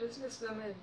business women.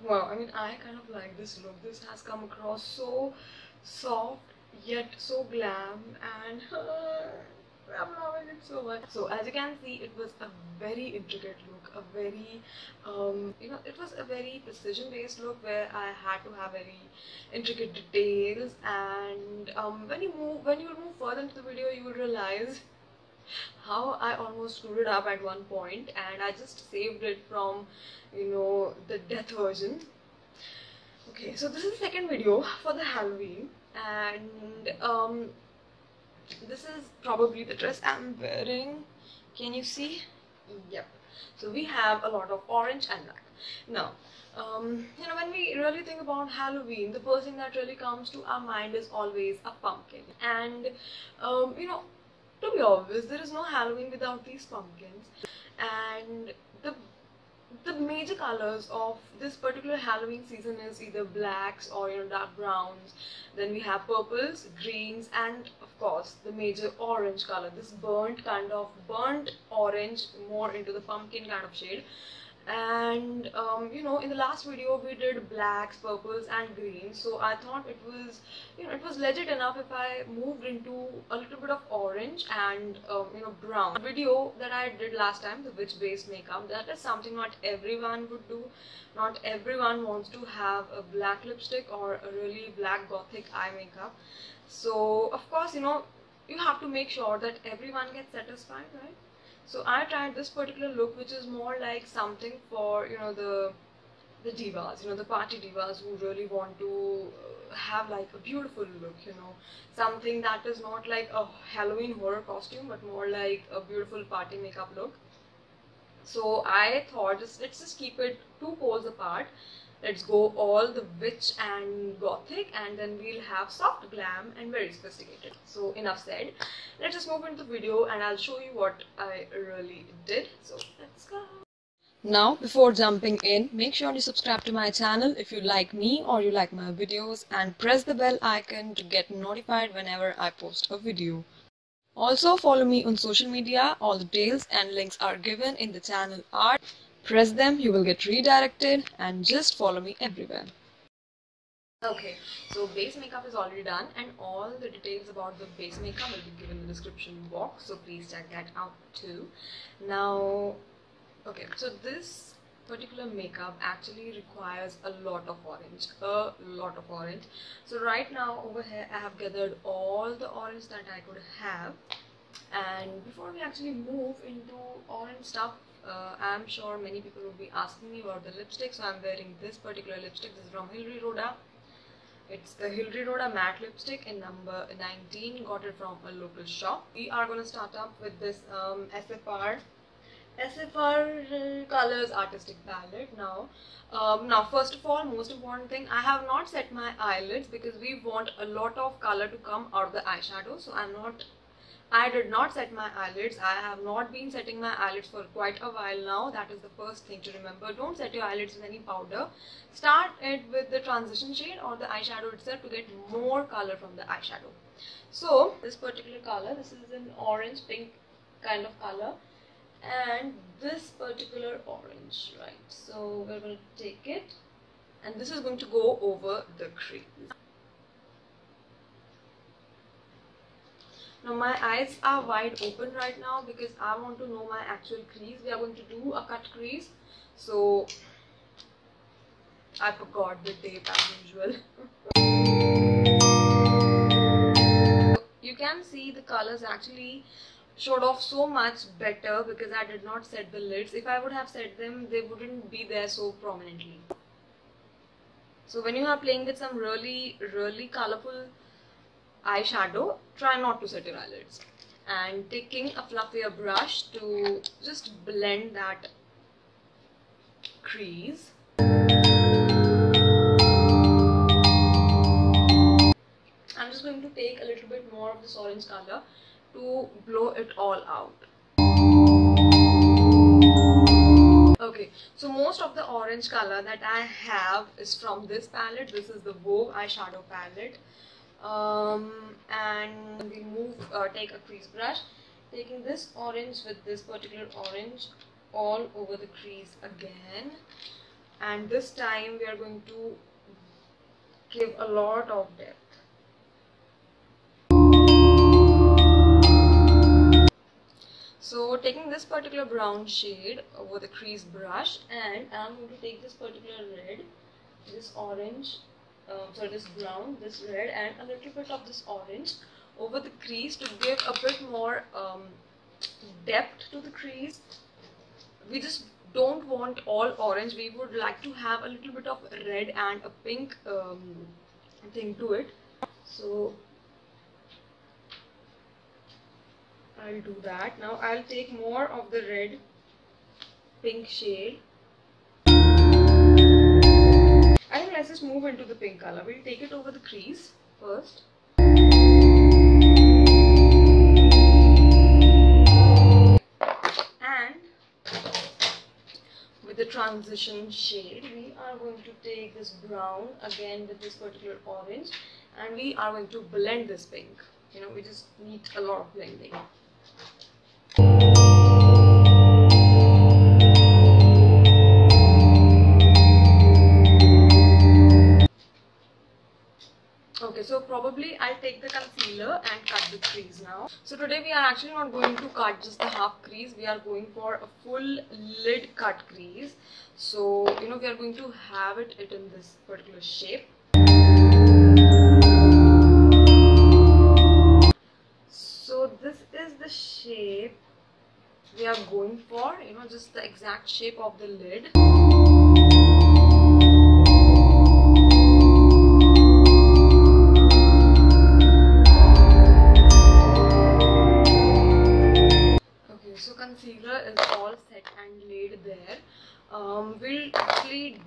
Wow, I mean, I kind of like this look. This has come across so soft yet so glam, and I'm loving it so much. So as you can see, it was a very intricate look, a very it was a very precision based look where I had to have very intricate details. And when you move further into the video, you will realize how I almost screwed it up at one point, and I just saved it from the death version. Okay, so this is the second video for the Halloween, and this is probably the dress I'm wearing. Can you see? Yep. So we have a lot of orange and black. Now, when we really think about Halloween, the first thing that really comes to our mind is always a pumpkin. And, to be obvious, there is no Halloween without these pumpkins. And the major colors of this particular Halloween season is either blacks or dark browns. Then we have purples, greens, and of course the major orange color, this burnt orange, more into the pumpkin kind of shade. And in the last video we did blacks, purples and greens, so I thought it was legit enough if I moved into a little bit of orange and brown. The video that I did last time, the witch based makeup, that is something not everyone would do. Not everyone wants to have a black lipstick or a really black gothic eye makeup. So of course you have to make sure that everyone gets satisfied, right? So I tried this particular look, which is more like something for the divas, the party divas who really want to have like a beautiful look, something that is not like a Halloween horror costume, but more like a beautiful party makeup look. So I thought let's just keep it two poles apart. Let's go all the witch and gothic, and then we'll have soft glam and very sophisticated. So enough said. Let's just move into the video and I'll show you what I really did. So let's go. Now, before jumping in, make sure you subscribe to my channel if you like me or you like my videos, and press the bell icon to get notified whenever I post a video. Also follow me on social media. All the details and links are given in the channel art. Press them, you will get redirected, and just follow me everywhere. Okay, so base makeup is already done, and all the details about the base makeup will be given in the description box, so please check that out too. Now, okay, so this particular makeup actually requires a lot of orange. So right now over here I have gathered all the orange that I could have, and before we actually move into orange stuff, I'm sure many people will be asking me about the lipstick. So I'm wearing this particular lipstick. This is from Hilary Rhoda. It's the Hilary Rhoda matte lipstick in number 19. Got it from a local shop. We are going to start up with this SFR Colors Artistic Palette. Now first of all, most important thing, I have not set my eyelids because we want a lot of color to come out of the eyeshadow. So I did not set my eyelids. I have not been setting my eyelids for quite a while now. That is the first thing to remember. Don't set your eyelids with any powder. Start it with the transition shade or the eyeshadow itself to get more color from the eyeshadow. So this particular color, this is an orange pink kind of color, and this particular orange, right? So we're going to take it, and this is going to go over the crease. Now my eyes are wide open right now because I want to know my actual crease. We are going to do a cut crease. So I forgot the tape as usual. You can see the colors actually showed off so much better because I did not set the lids. If I would have set them, they wouldn't be there so prominently. So when you are playing with some really colorful eyeshadow, try not to set your eyelids, and taking a fluffier brush to just blend that crease. I'm just going to take a little bit more of this orange color to blow it all out. Okay, so most of the orange color that I have is from this palette. This is the Vogue eyeshadow palette. And we take a crease brush, taking this orange with this particular orange, all over the crease again, and this time we are going to give a lot of depth. So taking this particular brown shade over the crease brush, and I'm going to take this particular red, this orange, this brown, this red, and a little bit of this orange over the crease to give a bit more depth to the crease. We just don't want all orange, we would like to have a little bit of red and a pink thing to it. So I'll do that. Now I'll take more of the red pink shade. I think let's just move into the pink color. We'll take it over the crease first. And with the transition shade, we are going to take this brown again with this particular orange, and we are going to blend this pink. You know, we just need a lot of blending. Okay, so probably I'll take the concealer and cut the crease now. So today we are actually not going to cut just the half crease, we are going for a full lid cut crease. So, you know, we are going to have it in this particular shape. So this is the shape we are going for, you know, just the exact shape of the lid. Okay, so concealer is all set and laid there. We'll actually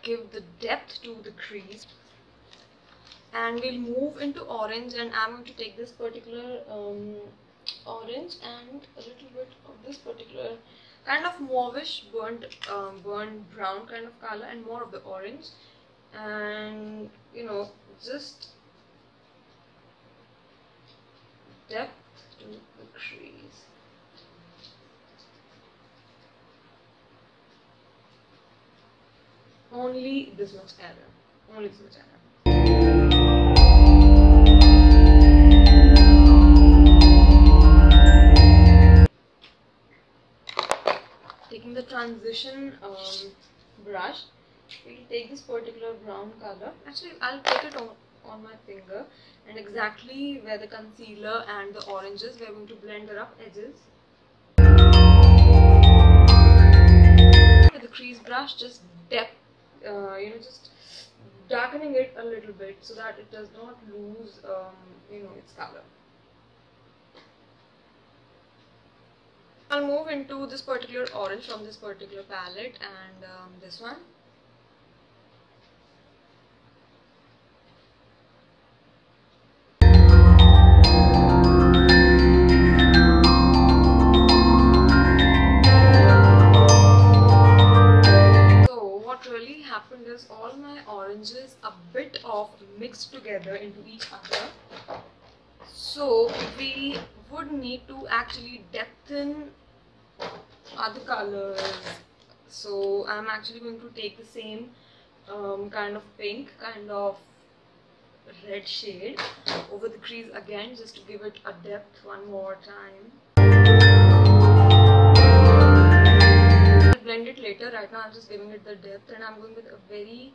give the depth to the crease. And we'll move into orange, and I'm going to take this particular orange and a little bit of this particular kind of mauvish burnt brown kind of color, and more of the orange, and you know, just depth to the crease. Only this much error. Only this much error. Taking the transition brush, we'll take this particular brown color. Actually, I'll take it on my finger, and exactly where the concealer and the oranges, we're going to blend the rough edges. With the crease brush, just depth, you know, just darkening it a little bit so that it does not lose, you know, its color. I'll move into this particular orange from this particular palette, and this one. So what really happened is all my oranges a bit of mixed together into each other. So we would need to actually depthen other colors. So I'm actually going to take the same kind of pink, kind of red shade over the crease again, just to give it a depth one more time. I'll blend it later. Right now I'm just giving it the depth, and I'm going with a very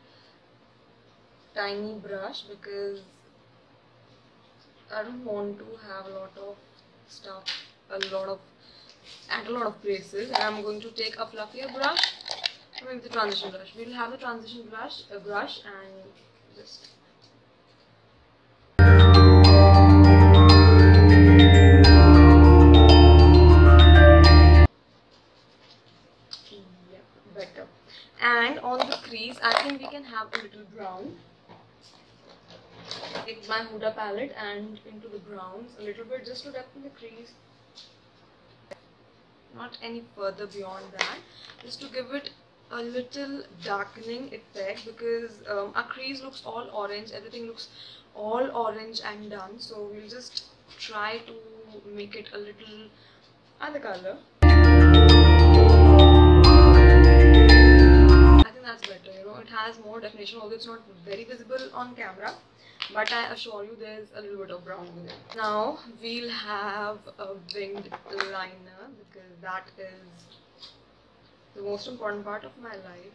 tiny brush because I don't want to have a lot of stuff, at a lot of places. And I'm going to take a fluffier brush, maybe the transition brush. We'll have the transition brush, and just better. And on the crease, I think we can have a little brown. Take my Huda palette and into the browns a little bit, just to depthen the crease. Not any further beyond that, just to give it a little darkening effect, because our crease looks all orange, everything looks all orange and done. So we'll just try to make it a little other color. has more definition, although it's not very visible on camera. But I assure you there's a little bit of brown with it. Now we'll have a winged liner because that is the most important part of my life.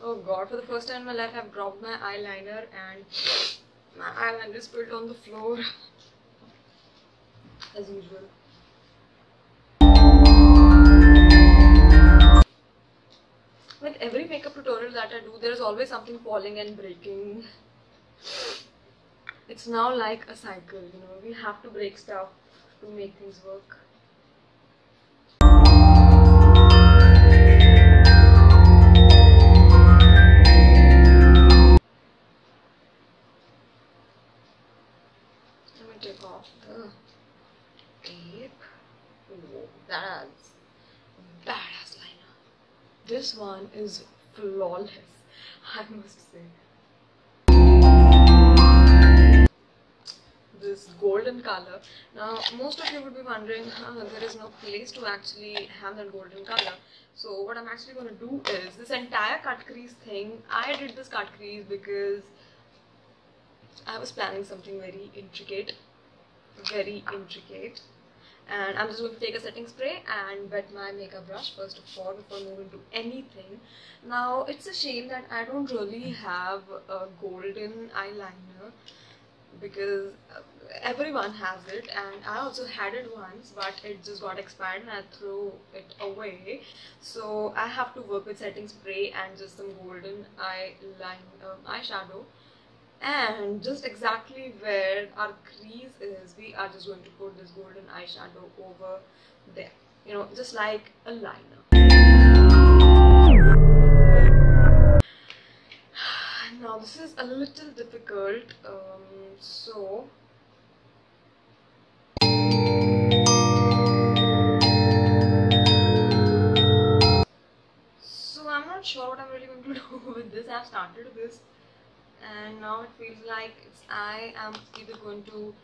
Oh god, for the first time in my life I've dropped my eyeliner and my eyeliner is spilled on the floor as usual. With every makeup tutorial that I do, there is always something falling and breaking. It's now like a cycle, you know, we have to break stuff to make things work. Take off the tape. Oh, that's a badass liner. This one is flawless, I must say. This golden color. Now, most of you would be wondering, there is no place to actually have that golden color. So, what I'm actually going to do is this entire cut crease thing. I did this cut crease because I was planning something very intricate, and I'm just going to take a setting spray and wet my makeup brush first of all before moving to anything. Now it's a shame that I don't really have a golden eyeliner because everyone has it, and I also had it once, but it just got expired and I threw it away. So I have to work with setting spray and just some golden eyeshadow. And just exactly where our crease is, we are just going to put this golden eyeshadow over there, you know, just like a liner. Now this is a little difficult, so I'm not sure what I'm really going to do with this. I've started this and now it feels like I am either going to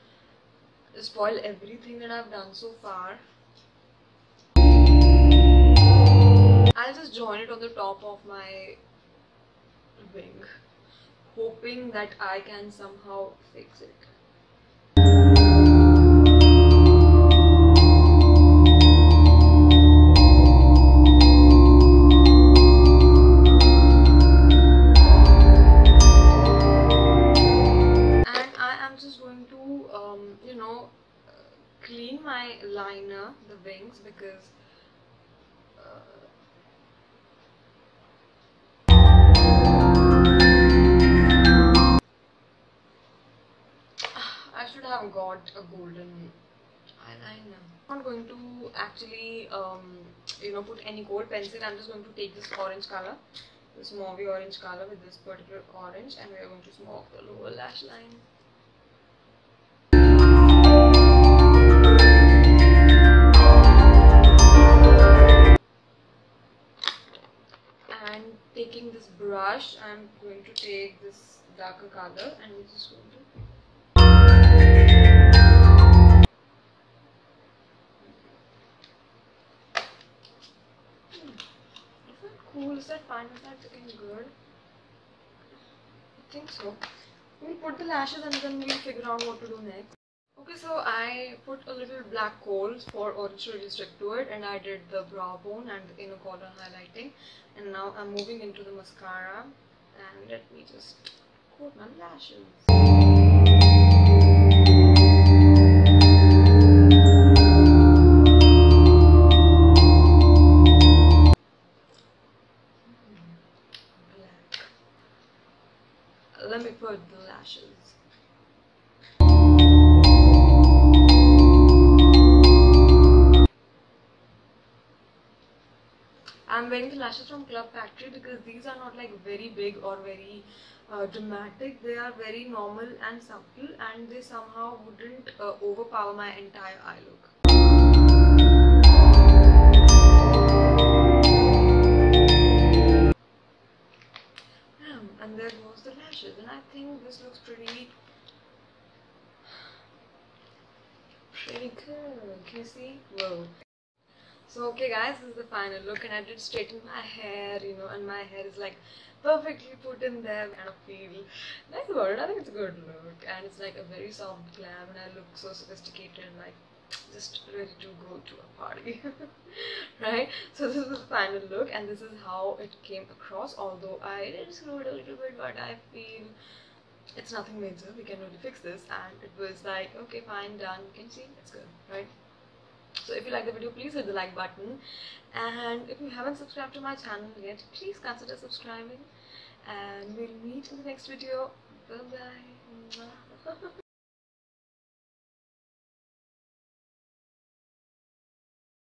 spoil everything that I've done so far. I'll just join it on the top of my wing, hoping that I can somehow fix it. Clean my liner, the wings, because I should have got a golden eyeliner. I'm not going to actually you know, put any gold pencil. I'm just going to take this orange color, this mauve orange color with this particular orange, and we are going to smoke the lower lash line. And taking this brush, I'm going to take this darker color and we're just going to is that cool? Is that fine? Is that looking good? I think so. We'll put the lashes and then we'll figure out what to do next. Okay, so I put a little black kohl for orange to really stick to it, and I did the brow bone and the inner corner highlighting, and now I'm moving into the mascara, and let me just coat my lashes. Black. Let me put the lashes. I'm wearing the lashes from Club Factory because these are not like very big or very dramatic. They are very normal and subtle, and they somehow wouldn't overpower my entire eye look. think this looks pretty good. Can you see? Whoa. So okay guys, this is the final look, and I did straighten my hair, you know, and my hair is like perfectly put in there. I kind of feel nice about it. I think it's a good look, and it's like a very soft glam, and I look so sophisticated and like just ready to go to a party. Right? So this is the final look, and this is how it came across, although I did screw it a little bit, but I feel it's nothing major. We can really fix this, and it was like, okay, fine, done. You can see it's good, right? So if you like the video, please hit the like button, and if you haven't subscribed to my channel yet, please consider subscribing, and we'll meet in the next video. Bye bye.